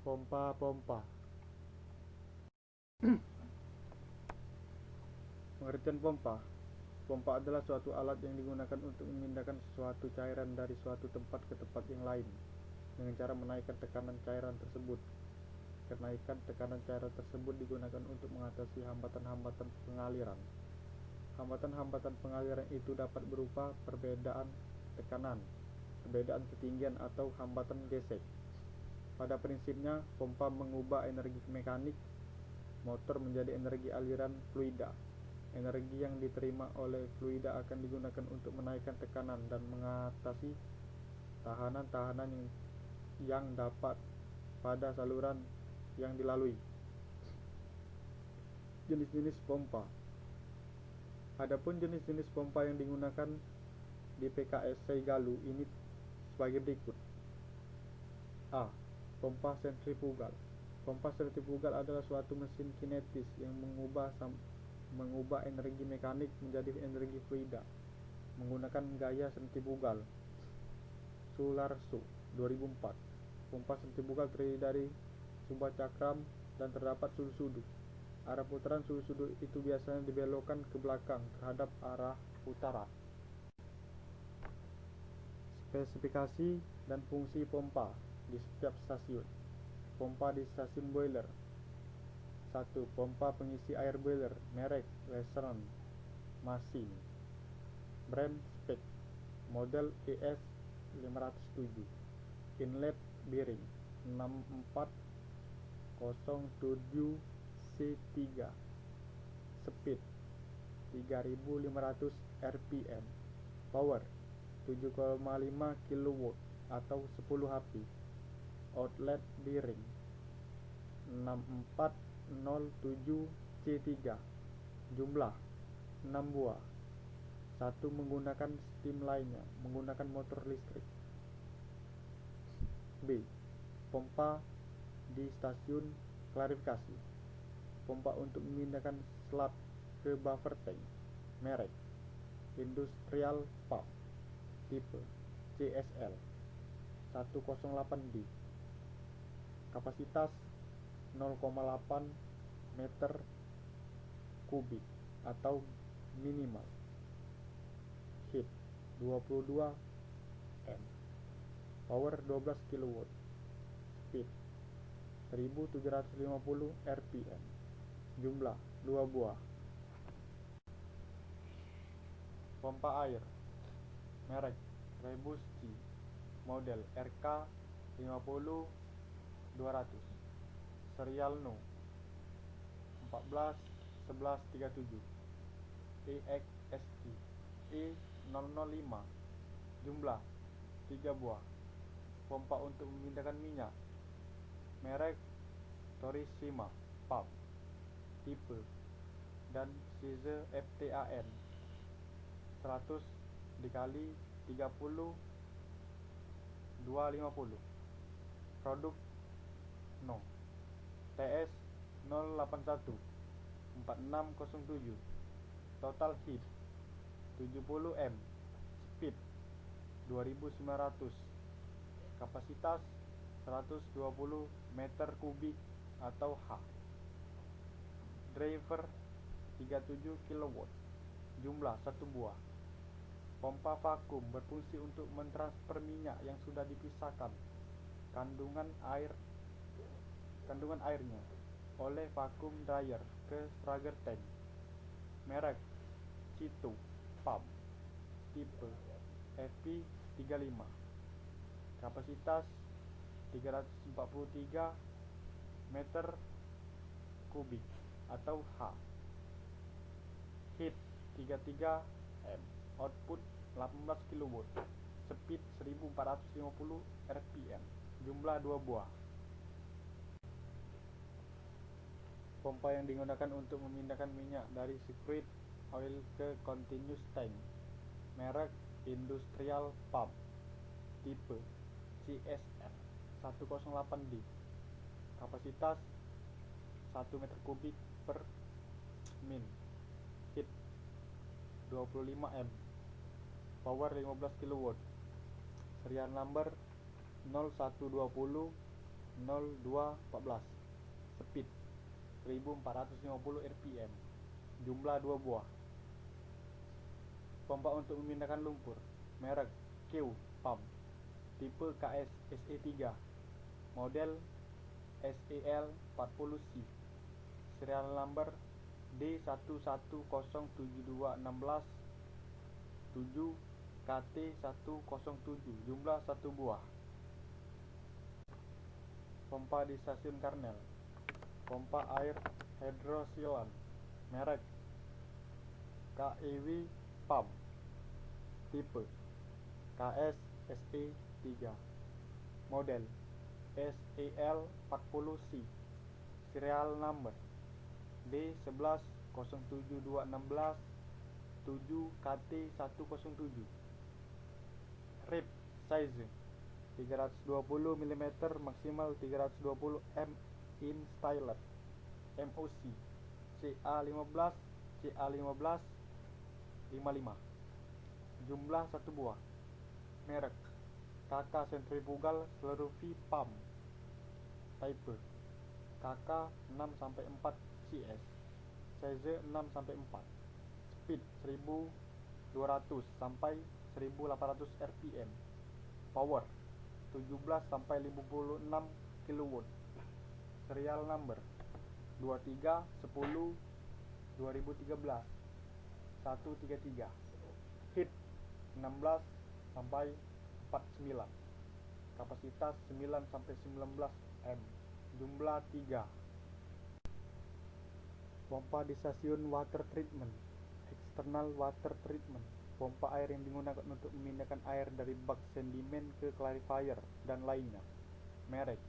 Pompa-pompa. Pengertian pompa. Pompa adalah suatu alat yang digunakan untuk memindahkan suatu cairan dari suatu tempat ke tempat yang lain dengan cara menaikkan tekanan cairan tersebut. Kenaikan tekanan cairan tersebut digunakan untuk mengatasi hambatan-hambatan pengaliran. Hambatan-hambatan pengaliran itu dapat berupa perbedaan tekanan, perbedaan ketinggian, atau hambatan gesek. Pada prinsipnya, pompa mengubah energi mekanik motor menjadi energi aliran fluida. Energi yang diterima oleh fluida akan digunakan untuk menaikkan tekanan dan mengatasi tahanan-tahanan yang dapat pada saluran yang dilalui. Jenis-jenis pompa. Adapun jenis-jenis pompa yang digunakan di PKS Seigalu ini sebagai berikut. A. Pompa sentrifugal. Pompa sentrifugal adalah suatu mesin kinetis yang mengubah energi mekanik menjadi energi fluida menggunakan gaya sentrifugal. Sularso 2004. Pompa sentrifugal terdiri dari sebuah cakram dan terdapat sudut-sudut. Arah putaran sudut-sudut itu biasanya dibelokkan ke belakang terhadap arah utara. Spesifikasi dan fungsi pompa di setiap stasiun. Pompa di stasiun boiler. 1. Pompa pengisi air boiler, merek Western Machine, brand spek, model ES 507, inlet bearing 6407C3, speed 3500 rpm, power 7,5 kW atau 10 HP, outlet bearing 6407C3, jumlah 6 buah. 1 menggunakan steam, lainnya menggunakan motor listrik. B. Pompa di stasiun klarifikasi. Pompa untuk memindahkan sludge ke buffer tank, merek Industrial Pump, tipe CSL 108D, kapasitas 0,8 meter kubik atau minimal, heat 22 M, power 12 kW, speed 1750 rpm, jumlah 2 buah. Pompa air, merek Rebusci, model RK 50200, serial No 141137, EXST E005, jumlah 3 buah. Pompa untuk memindahkan minyak, merek Torishima Pump, tipe dan size FTAN 100 dikali 30 250, produk No TS 081 4607, total heat 70 M, speed 2900, kapasitas 120 meter kubik atau H, driver 37 kW, jumlah 1 buah. Pompa vakum berfungsi untuk mentransfer minyak yang sudah dipisahkan kandungan airnya oleh vacuum dryer ke Sprague tank, merek Cito Pump, tipe FP35, kapasitas 343 meter kubik atau H, heat 33 M, output 18 kW, speed 1450 rpm, jumlah 2 buah. Pompa yang digunakan untuk memindahkan minyak dari circuit oil ke continuous tank, merek Industrial Pump, tipe CSR 108D, kapasitas 1 meter kubik per min, heat 25 M, power 15 kW, serial number 0120 0214. Speed 1450 rpm. Jumlah 2 buah. Pompa untuk memindahkan lumpur, merek Q Pump, tipe KS SE3, model SEL40C, serial number D117216 7KT107, jumlah 1 buah. Pompa di stasiun Karnel, pompa air hydrosealant, merek KEW Pump, tipe KS SE3, model SEL40C, serial number D110726 7KT107. Rib size 320 mm maksimal 320 m instyled MOC CA15 CA15 55. Jumlah 1 buah. Merek KK Centrifugal Slurry Pump, type KK 6-4 CS, size 6-4, speed 1200 sampai 1800 rpm, power 17-56 kW, serial number 2310 2013 133, heat 16-49, kapasitas 9-19 m, jumlah 3. Pompa di stasiun water treatment, external water treatment, pompa air yang digunakan untuk memindahkan air dari bak sedimen ke clarifier dan lainnya. Merek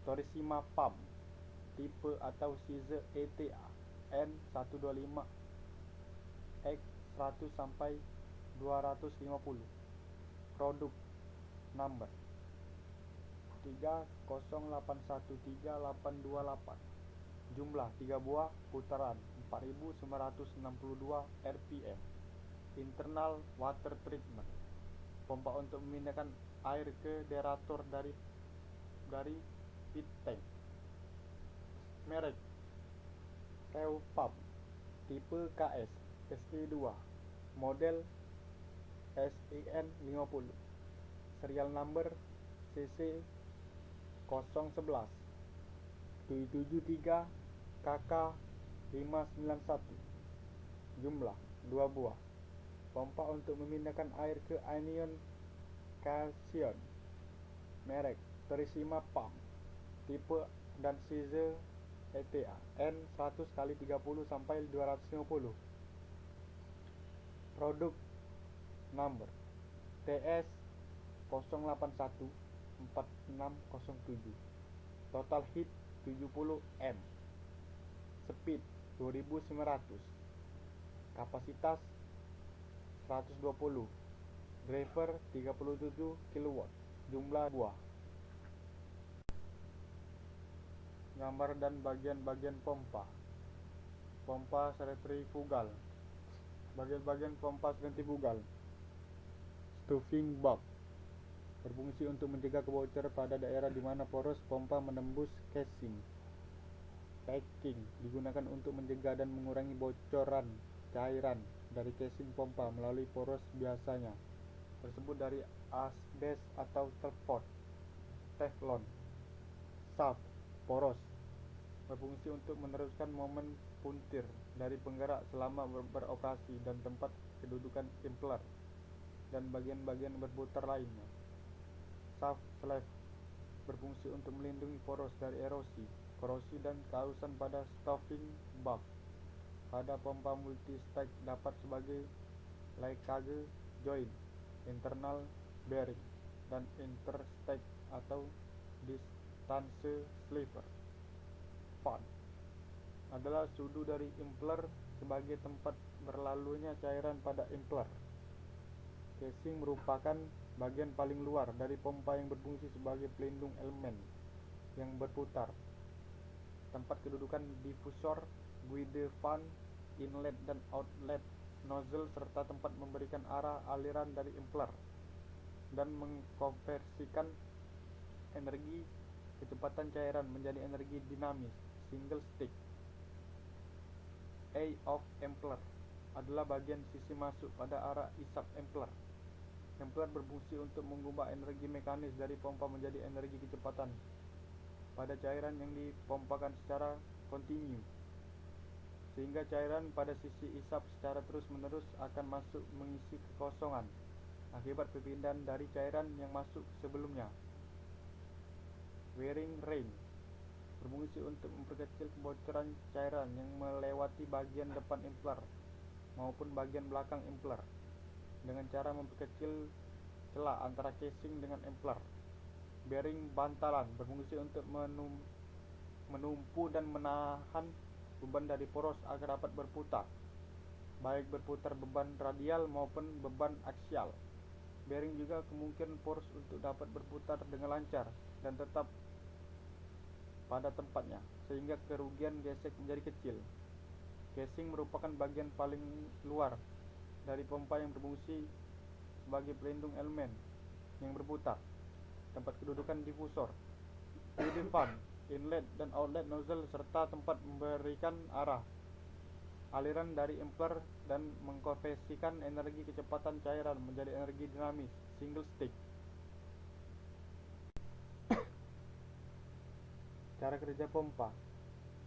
Torishima Pump, tipe atau size ETA N125 X 100 sampai 250. Produk number 3081328. Jumlah 3 buah, putaran 4962 rpm. Internal water treatment, pompa untuk memindahkan air ke derator dari pit tank. Merek Q Pump, tipe KS SE2, model SEN50, serial number CC 011 773 KK 591. Jumlah 2 buah. Pompa untuk memindahkan air ke anion cation. Merek Torishima Pump, tipe dan size ETA N100x30 sampai 250. Produk number TS 081 4607. Total heat 70 m. Speed 2900. Kapasitas 120. Driver 37 kW. Jumlah buah. Gambar dan bagian-bagian pompa. Pompa sentrifugal. Bagian-bagian pompa sentrifugal. Stuffing bulb, berfungsi untuk mencegah kebocoran pada daerah di mana poros pompa menembus casing. Packing, digunakan untuk mencegah dan mengurangi bocoran cairan dari casing pompa melalui poros, biasanya tersebut dari asbes atau teflon. Shaft poros, berfungsi untuk meneruskan momen puntir dari penggerak selama beroperasi dan tempat kedudukan impeller dan bagian-bagian berputar lainnya. Shaft sleeve, berfungsi untuk melindungi poros dari erosi, korosi dan kehausan pada stuffing bulb. Pada pompa multi-stage dapat sebagai linkage joint, internal bearing, dan interstage atau distance sliver. Fan adalah sudu dari impeller sebagai tempat berlalunya cairan pada impeller. Casing merupakan bagian paling luar dari pompa yang berfungsi sebagai pelindung elemen yang berputar. Tempat kedudukan diffusor, guide fan, inlet dan outlet nozzle, serta tempat memberikan arah aliran dari impeller dan mengkonversikan energi kecepatan cairan menjadi energi dinamis single stage. A of Ampere adalah bagian sisi masuk pada arah isap Ampere. Ampere berfungsi untuk mengubah energi mekanis dari pompa menjadi energi kecepatan pada cairan yang dipompakan secara kontinu, sehingga cairan pada sisi isap secara terus-menerus akan masuk mengisi kekosongan akibat perpindahan dari cairan yang masuk sebelumnya. Wearing ring berfungsi untuk memperkecil kebocoran cairan yang melewati bagian depan Ampere maupun bagian belakang Ampere dengan cara memperkecil celah antara casing dengan Ampere. Bearing bantalan berfungsi untuk menumpu dan menahan beban dari poros agar dapat berputar, baik berputar beban radial maupun beban aksial. Bearing juga kemungkinan poros untuk dapat berputar dengan lancar dan tetap pada tempatnya, sehingga kerugian gesek menjadi kecil. Casing merupakan bagian paling luar dari pompa yang berfungsi sebagai pelindung elemen yang berputar. Tempat kedudukan difusor, feeding fan, inlet dan outlet nozzle, serta tempat memberikan arah aliran dari Ampere dan mengkonversikan energi kecepatan cairan menjadi energi dinamis single stage. Cara kerja pompa.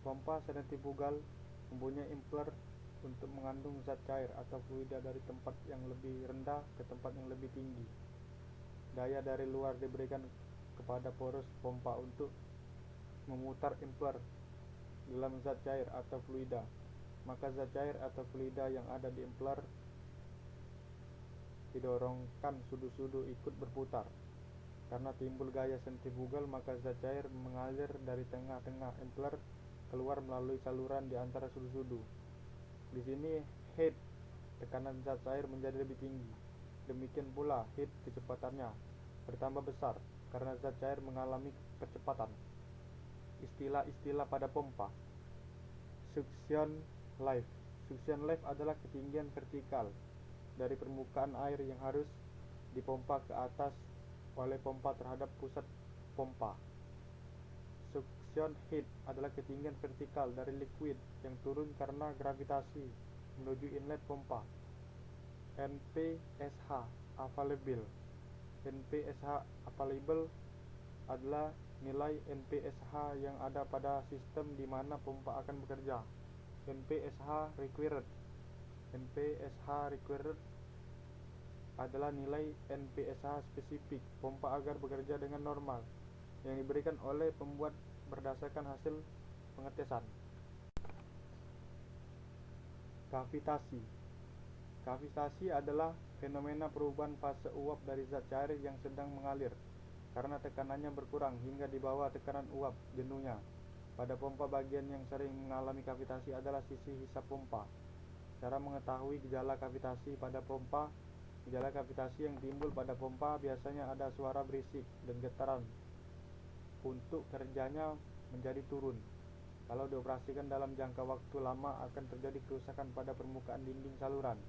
Pompa sentrifugal mempunyai Ampere untuk mengandung zat cair atau fluida dari tempat yang lebih rendah ke tempat yang lebih tinggi. Daya dari luar diberikan kepada poros pompa untuk memutar Ampere dalam zat cair atau fluida, maka zat cair atau fluida yang ada di Ampere didorongkan sudu-sudu ikut berputar. Karena timbul gaya sentrifugal, maka zat cair mengalir dari tengah-tengah Ampere keluar melalui saluran di antara sudu-sudu. Di sini head, tekanan zat cair menjadi lebih tinggi. Demikian pula head, kecepatannya bertambah besar karena zat cair mengalami percepatan. Istilah-istilah pada pompa. Suction lift. Suction lift adalah ketinggian vertikal dari permukaan air yang harus dipompa ke atas oleh pompa terhadap pusat pompa. Suction height adalah ketinggian vertikal dari liquid yang turun karena gravitasi menuju inlet pompa. NPSH available. NPSH available adalah nilai NPSH yang ada pada sistem di mana pompa akan bekerja. NPSH required. NPSH required adalah nilai NPSH spesifik pompa agar bekerja dengan normal yang diberikan oleh pembuat berdasarkan hasil pengetesan. Kavitasi. Kavitasi adalah fenomena perubahan fase uap dari zat cair yang sedang mengalir karena tekanannya berkurang hingga di bawah tekanan uap jenuhnya. Pada pompa, bagian yang sering mengalami kavitasi adalah sisi hisap pompa. Cara mengetahui gejala kavitasi pada pompa. Gejala kavitasi yang timbul pada pompa biasanya ada suara berisik dan getaran. Untuk kerjanya menjadi turun. Kalau dioperasikan dalam jangka waktu lama akan terjadi kerusakan pada permukaan dinding saluran.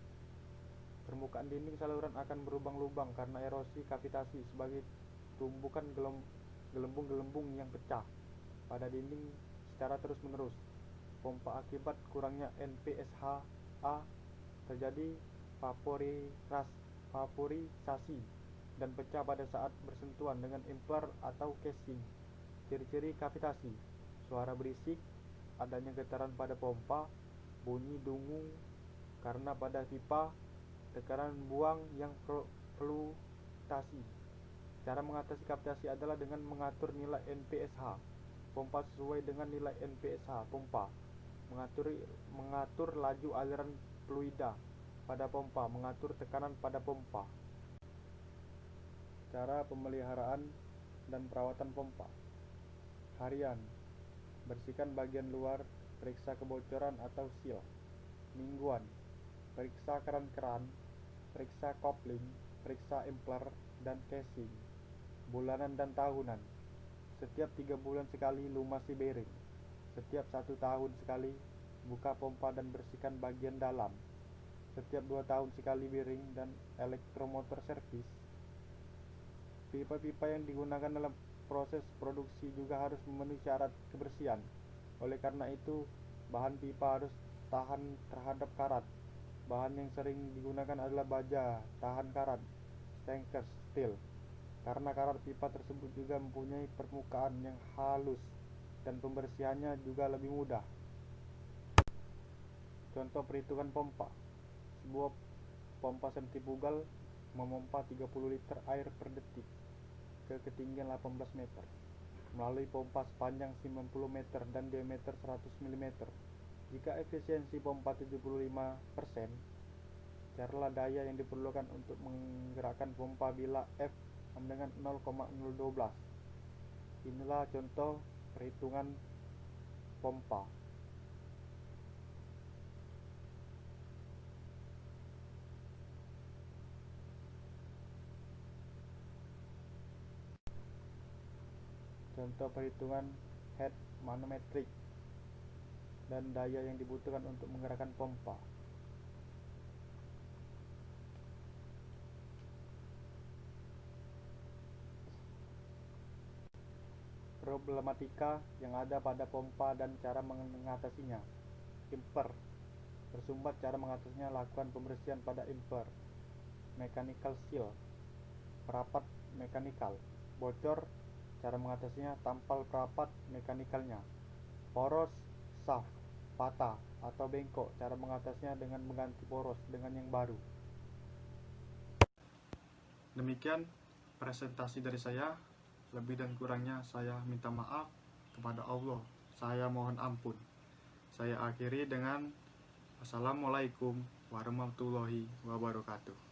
Permukaan dinding saluran akan berlubang-lubang karena erosi kavitasi sebagai tumbukan gelembung-gelembung yang pecah pada dinding secara terus-menerus. Pompa akibat kurangnya NPSH-A terjadi vaporisasi dan pecah pada saat bersentuhan dengan Ampere atau casing. Ciri-ciri kavitasi: suara berisik, adanya getaran pada pompa, bunyi dengung karena pada pipa, tekanan buang yang fluktuasi. Cara mengatasi kavitasi adalah dengan mengatur nilai NPSH pompa sesuai dengan nilai NPSH pompa, mengatur laju aliran fluida pada pompa, mengatur tekanan pada pompa. Cara pemeliharaan dan perawatan pompa. Harian: bersihkan bagian luar, periksa kebocoran atau seal. Mingguan: periksa keran-keran, periksa kopling, periksa Ampere dan casing. Bulanan dan tahunan: setiap 3 bulan sekali lumasi bearing. Setiap 1 tahun sekali buka pompa dan bersihkan bagian dalam. Setiap 2 tahun sekali bearing dan elektromotor servis. Pipa-pipa yang digunakan dalam proses produksi juga harus memenuhi syarat kebersihan. Oleh karena itu, bahan pipa harus tahan terhadap karat. Bahan yang sering digunakan adalah baja tahan karat, stainless steel, karena karat pipa tersebut juga mempunyai permukaan yang halus dan pembersihannya juga lebih mudah. Contoh perhitungan pompa. Sebuah pompa sentrifugal memompa 30 liter air per detik ke ketinggian 18 meter melalui pompa sepanjang 90 meter dan diameter 100 mm. Jika efisiensi pompa 75%, carilah daya yang diperlukan untuk menggerakkan pompa bila F sama dengan 0,012. Inilah contoh perhitungan pompa. Contoh perhitungan head manometrik dan daya yang dibutuhkan untuk menggerakkan pompa. Problematika yang ada pada pompa dan cara mengatasinya. Imper. Bersumbat cara mengatasinya, lakukan pembersihan pada imper. Mechanical seal. Perapat mekanikal. Bocor, cara mengatasinya, tampal perapat mekanikalnya. Poros, shaft, patah atau bengkok, cara mengatasinya dengan mengganti poros dengan yang baru. Demikian presentasi dari saya. Lebih dan kurangnya saya minta maaf kepada Allah. Saya mohon ampun. Saya akhiri dengan Assalamualaikum warahmatullahi wabarakatuh.